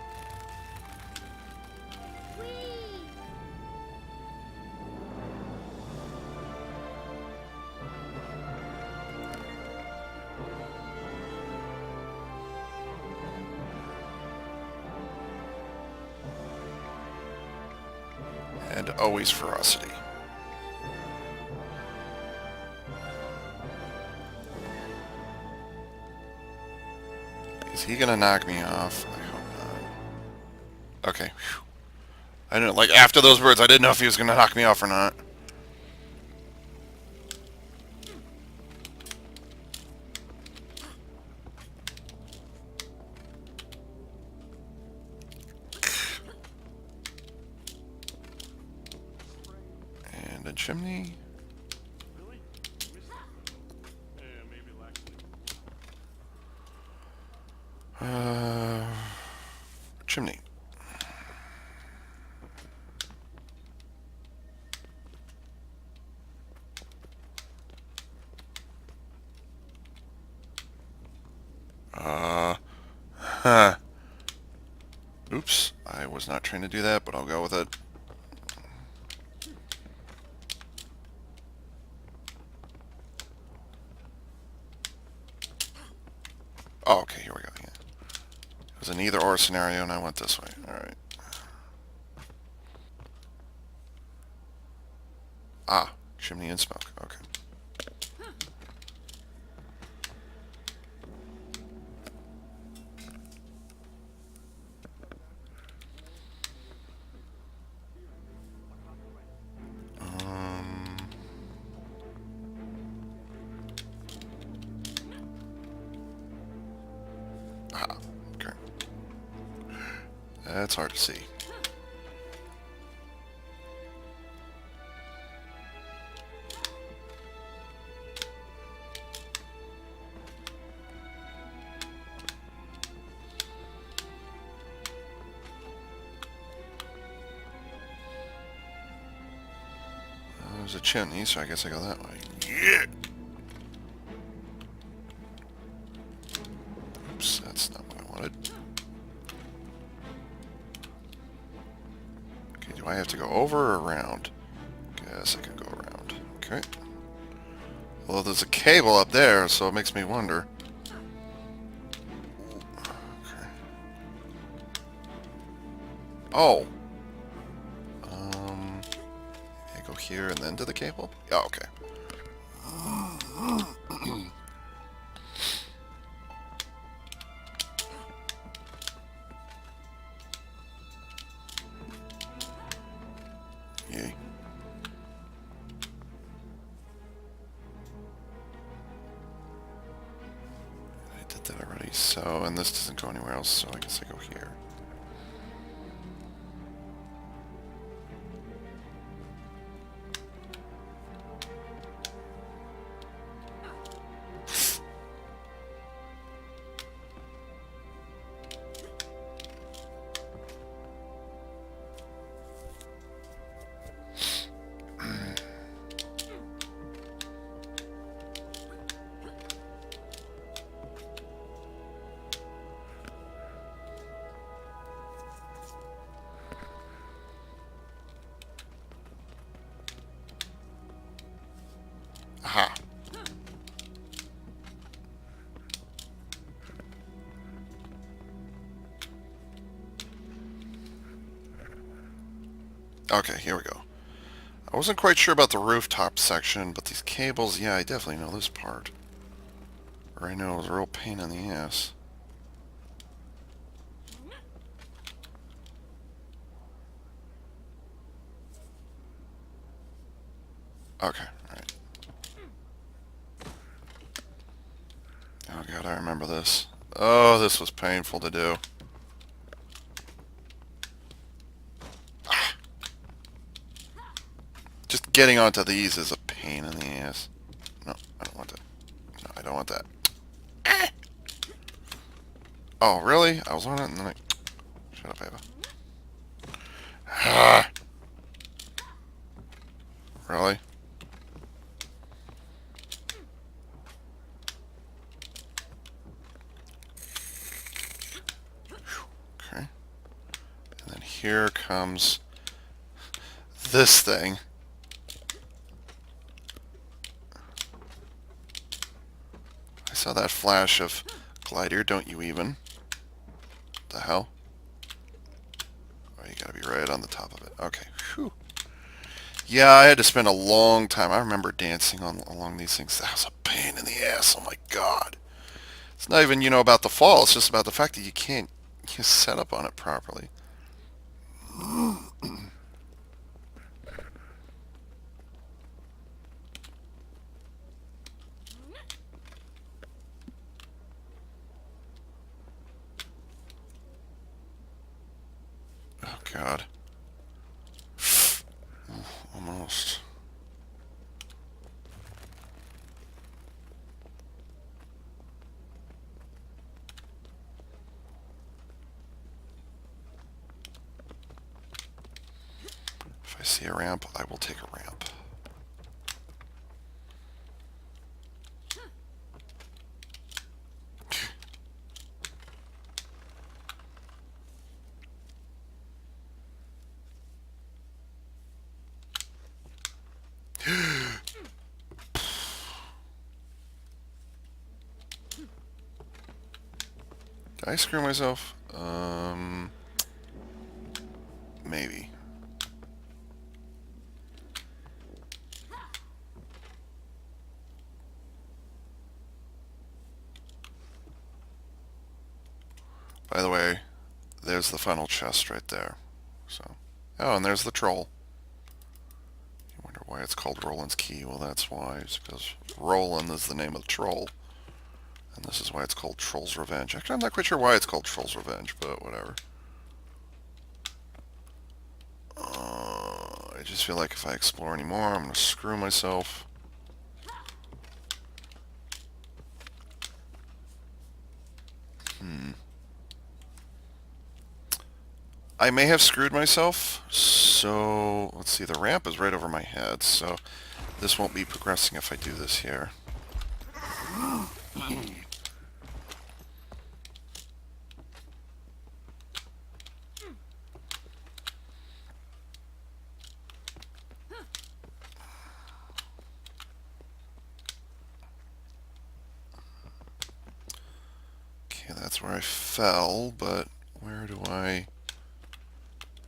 And always ferocity. Is he gonna knock me off? I hope not. Okay. Whew. I didn't like after those words. I didn't know if he was gonna knock me off or not. And a chimney. Chimney. Huh. Oops. I was not trying to do that, but I'll go with it. Oh, okay, here we go. Yeah. It was an either-or scenario, and I went this way. Alright. Ah, chimney and smoke. Okay. Ah, okay. That's hard to see. There's a chimney, so I guess I go that way. Yeah! Oops, that's not what I wanted. Okay, do I have to go over or around? Guess I can go around. Okay. Well, there's a cable up there, so it makes me wonder. Okay. Oh! I go here and then to the cable? Oh, okay. Yay. I did that already, so, and this doesn't go anywhere else, so I guess I go here. Aha. Okay, here we go. I wasn't quite sure about the rooftop section, but these cables, yeah, I definitely know this part. Or I know it was a real pain in the ass. Okay, alright. Oh god, I remember this. Oh, this was painful to do. Ah. Just getting onto these is a pain in the ass. No, I don't want that. No, I don't want that. Ah. Oh, really? I was on it and then I... Shut up, Ava. Ah. Really? Okay. And then here comes this thing. I saw that flash of glider, don't you even? The hell? Oh, you gotta be right on the top of it. Okay. Whew. Yeah, I had to spend a long time. I remember dancing along these things. That was a pain in the ass. Oh my god. It's not even, about the fall. It's just about the fact that you can't set up on it properly. Oh god. Almost. If I see a ramp, I will take a ramp. Did I screw myself? Maybe. By the way, there's the final chest right there. So, oh, and there's the troll. You wonder why it's called Roland's Key. Well, that's why. It's because Roland is the name of the troll. And this is why it's called Troll's Revenge. Actually, I'm not quite sure why it's called Troll's Revenge, but whatever. I just feel like if I explore anymore, I'm going to screw myself. I may have screwed myself. So, let's see, the ramp is right over my head, so this won't be progressing if I do this here. Okay, that's where I fell, but where do I...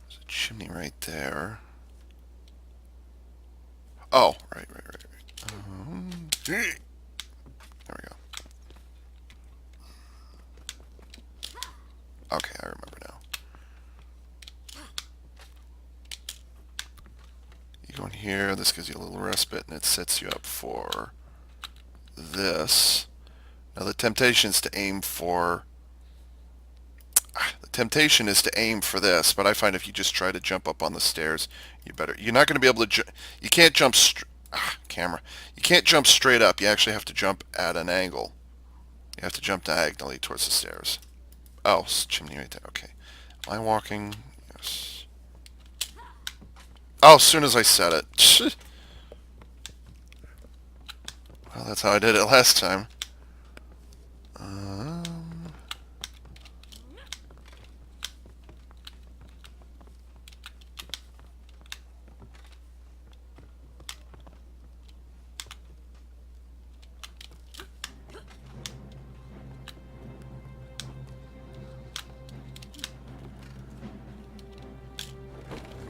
There's a chimney right there. Oh, right. There we go. Okay, I remember now. You go in here, this gives you a little respite, and it sets you up for this. Now the temptation is to aim for... The temptation is to aim for this, but I find if you just try to jump up on the stairs, you're not going to be able to... You can't jump... Camera. You can't jump straight up. You actually have to jump at an angle. You have to jump diagonally towards the stairs. Oh, it's chimney right there. Okay. Am I walking? Yes. Oh, as soon as I said it. Well, that's how I did it last time.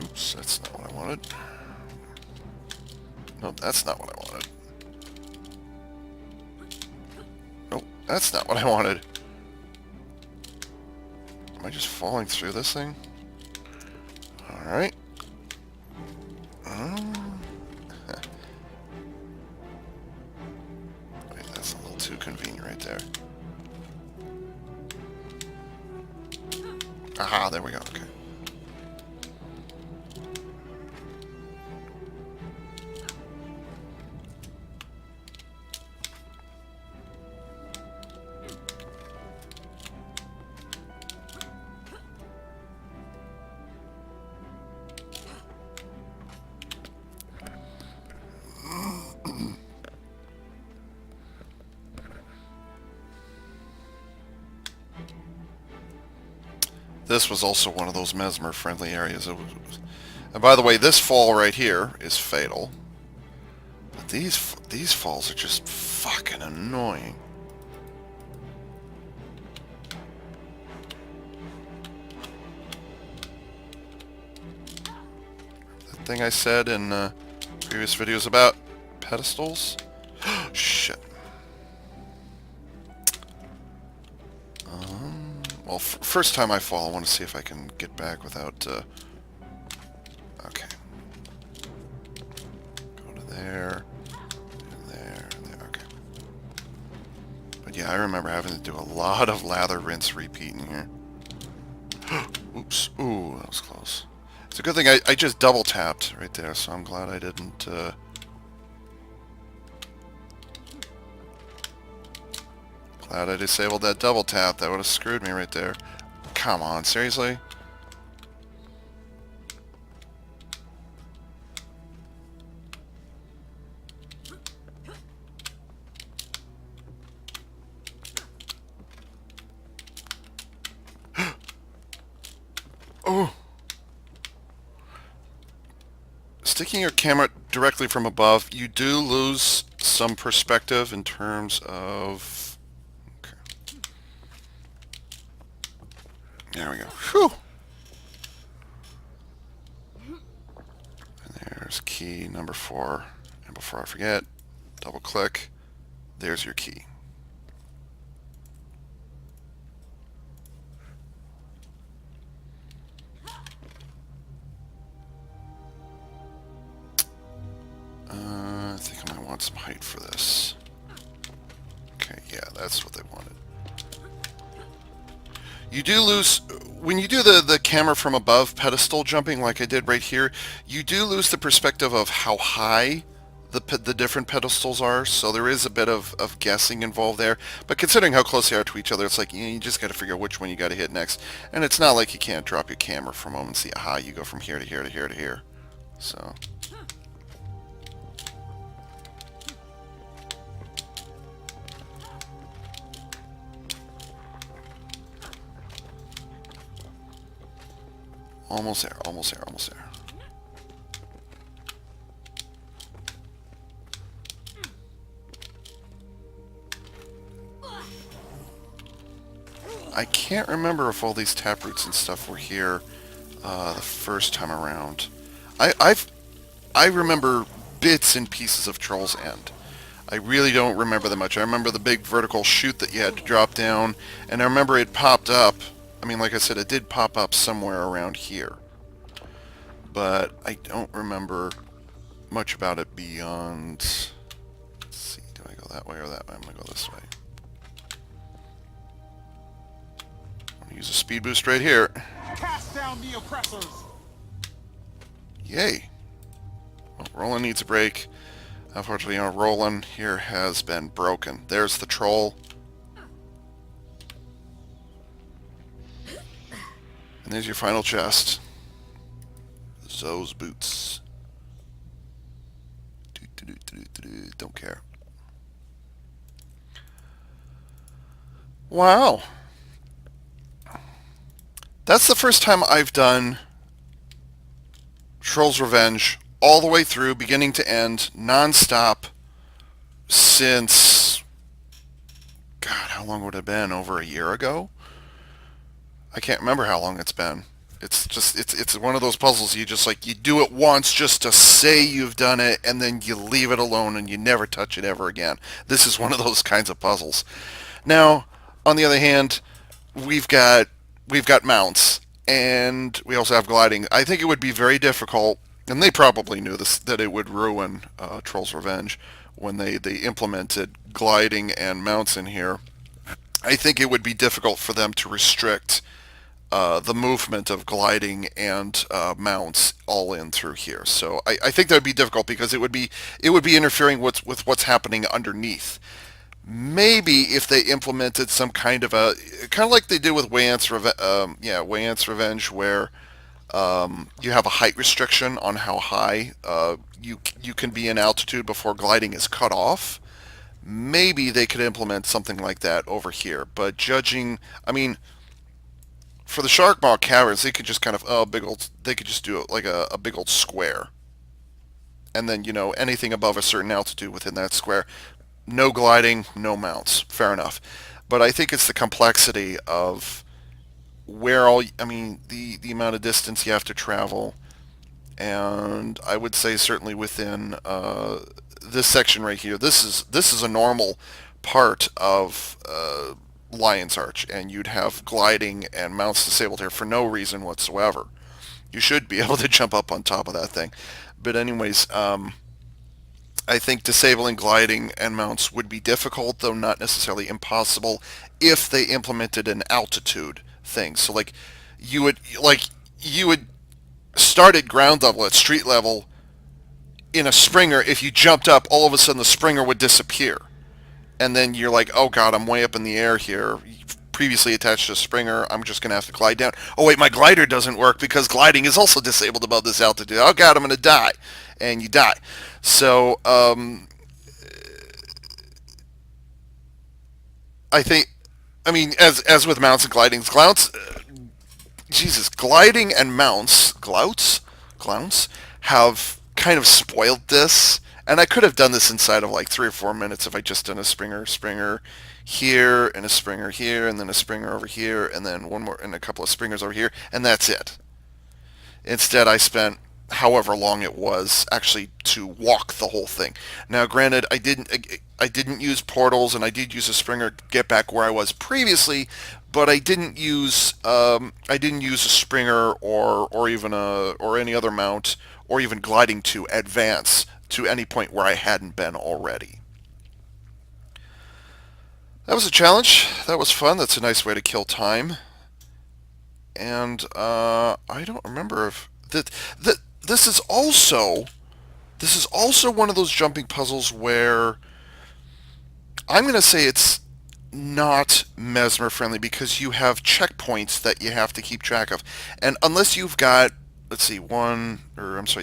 Oops, that's not what I wanted. Nope, that's not what I wanted. Nope, that's not what I wanted. Am I just falling through this thing? Alright. Wait, that's a little too convenient right there. Aha, there we go, okay. This was also one of those mesmer-friendly areas. And by the way, this fall right here is fatal. But these falls are just fucking annoying. That thing I said in previous videos about pedestals? Shit. Well, first time I fall, I want to see if I can get back without... Okay. Go to there, and there, and there, okay. But yeah, I remember having to do a lot of lather, rinse, repeat in here. Oops. Ooh, that was close. It's a good thing I just double tapped right there, so I'm glad I didn't... Glad I disabled that double tap. That would have screwed me right there. Come on, seriously? Oh! Sticking your camera directly from above, you do lose some perspective in terms of... There we go. Whew! And there's key number 4. And before I forget, double click. There's your key. I think I might want some height for this. Okay, yeah, that's what they wanted. You do lose, when you do the camera from above pedestal jumping like I did right here, you do lose the perspective of how high the different pedestals are, so there is a bit of guessing involved there. But considering how close they are to each other, it's like you just got to figure out which one you got to hit next. And it's not like you can't drop your camera for a moment and see, aha, you go from here to here to here to here. So. Almost there, almost there, almost there. I can't remember if all these taproots and stuff were here the first time around. I remember bits and pieces of Troll's End. I really don't remember that much. I remember the big vertical chute that you had to drop down, and I remember it popped up. I mean, like I said, it did pop up somewhere around here. But I don't remember much about it beyond... Let's see, do I go that way or that way? I'm going to go this way. I'm going to use a speed boost right here. Cast down the oppressors! Yay. Well, Roland needs a break. Unfortunately, Roland here has been broken. There's the troll. And there's your final chest. Zoe's boots. Don't care. Wow. That's the first time I've done Troll's Revenge all the way through, beginning to end, non-stop, since... God, how long would it have been? Over a year ago? I can't remember how long it's been. It's just, it's one of those puzzles you just, like, you do it once just to say you've done it, and then you leave it alone and you never touch it ever again. This is one of those kinds of puzzles. Now, on the other hand, we've got mounts, and we also have gliding. I think it would be very difficult, and they probably knew this, that it would ruin Troll's Revenge when they implemented gliding and mounts in here. I think it would be difficult for them to restrict the movement of gliding and mounts all in through here. So I think that would be difficult because it would be interfering with what's happening underneath. Maybe if they implemented some kind of like they did with Wayant's Revenge, where you have a height restriction on how high you can be in altitude before gliding is cut off. Maybe they could implement something like that over here. But for the Sharkmaw Caverns, they could just kind of they could just do it like a big old square, and then anything above a certain altitude within that square. No gliding, no mounts. Fair enough. But I think it's the complexity of the amount of distance you have to travel, and I would say certainly within this section right here, this is a normal part of Lion's Arch, and you'd have gliding and mounts disabled here for no reason whatsoever. You should be able to jump up on top of that thing. But anyways, I think disabling gliding and mounts would be difficult, though not necessarily impossible, if they implemented an altitude thing. So you would start at ground level, at street level, in a Springer. If you jumped up, all of a sudden the Springer would disappear. And then you're like, oh god, I'm way up in the air here. Previously attached to a Springer, I'm just going to have to glide down. Oh wait, my glider doesn't work because gliding is also disabled above this altitude. Oh god, I'm going to die. And you die. So, as with mounts and glidings, gliding and mounts, glouts, have kind of spoiled this. And I could have done this inside of like 3 or 4 minutes if I just done a Springer here, and a Springer here, and then a Springer over here, and then one more, and a couple of Springers over here, and that's it. Instead, I spent however long it was actually to walk the whole thing. Now, granted, I didn't use portals, and I did use a Springer to get back where I was previously, but I didn't use a Springer or any other mount or even gliding to advance to any point where I hadn't been already. That was a challenge. That was fun. That's a nice way to kill time. And I don't remember if this is also This is also one of those jumping puzzles where I'm going to say it's not Mesmer friendly because you have checkpoints that you have to keep track of. And unless you've got, let's see, you got 5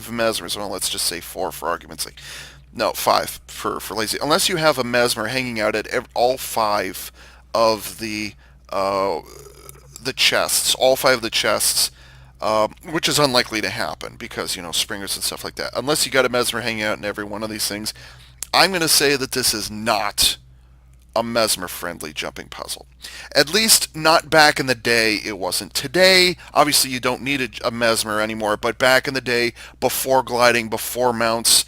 Mesmers. Well, let's just say 4 for argument's sake. No, 5 for lazy. Unless you have a Mesmer hanging out at all 5 of the chests, all 5 of the chests, which is unlikely to happen because, springers and stuff like that. Unless you got a Mesmer hanging out in every one of these things, I'm going to say that this is not a Mesmer-friendly jumping puzzle. At least not back in the day it wasn't. Today, obviously you don't need a Mesmer anymore, but back in the day, before gliding, before mounts,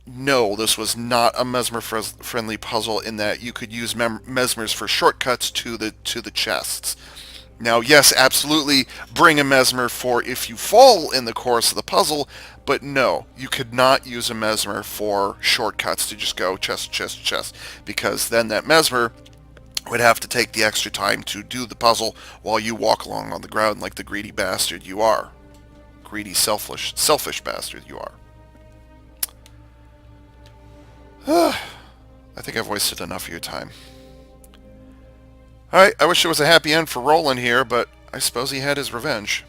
no, this was not a Mesmer-friendly puzzle in that you could use Mesmers for shortcuts to the chests. Now, yes, absolutely bring a Mesmer for if you fall in the course of the puzzle, but no, you could not use a Mesmer for shortcuts to just go chest, chest, chest, because then that Mesmer would have to take the extra time to do the puzzle while you walk along on the ground like the greedy bastard you are. Greedy, selfish bastard you are. I think I've wasted enough of your time. Alright, I wish there was a happy end for Roland here, but I suppose he had his revenge.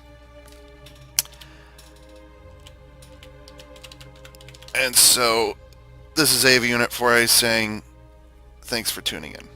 And so, this is AV Unit 4A saying, thanks for tuning in.